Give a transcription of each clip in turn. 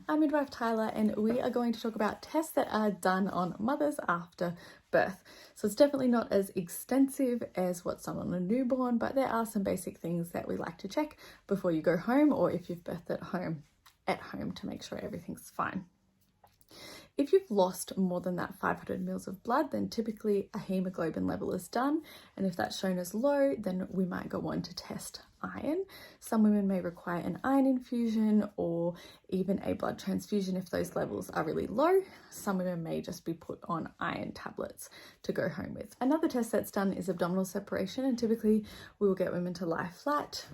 I'm midwife Tyler, and we are going to talk about tests that are done on mothers after birth. So it's definitely not as extensive as what's done on a newborn, but there are some basic things that we like to check before you go home, or if you've birthed at home to make sure everything's fine. If you've lost more than that 500 mils of blood, then typically a hemoglobin level is done. And if that's shown as low, then we might go on to test iron. Some women may require an iron infusion or even a blood transfusion if those levels are really low. Some women may just be put on iron tablets to go home with. Another test that's done is abdominal separation, and typically we will get women to lie flat.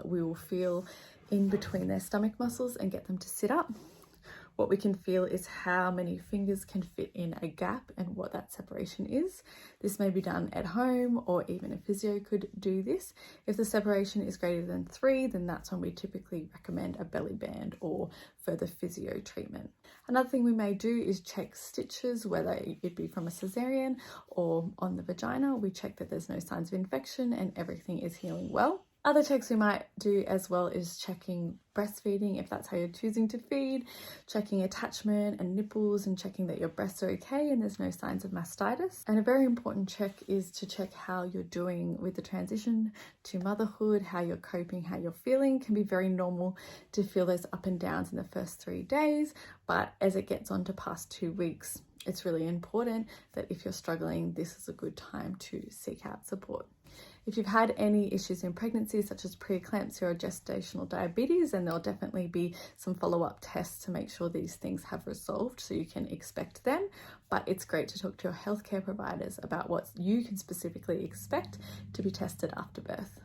We will feel in between their stomach muscles and get them to sit up. What we can feel is how many fingers can fit in a gap and what that separation is. This may be done at home, or even a physio could do this. If the separation is greater than 3, then that's when we typically recommend a belly band or further physio treatment. Another thing we may do is check stitches, whether it be from a cesarean or on the vagina. We check that there's no signs of infection and everything is healing well. Other checks we might do as well is checking breastfeeding, if that's how you're choosing to feed, checking attachment and nipples, and checking that your breasts are okay and there's no signs of mastitis. And a very important check is to check how you're doing with the transition to motherhood, how you're coping, how you're feeling. It can be very normal to feel those up and downs in the first 3 days, but as it gets on to past 2 weeks, it's really important that if you're struggling, this is a good time to seek out support. If you've had any issues in pregnancy, such as preeclampsia or gestational diabetes, then there'll definitely be some follow-up tests to make sure these things have resolved so you can expect them. But it's great to talk to your healthcare providers about what you can specifically expect to be tested after birth.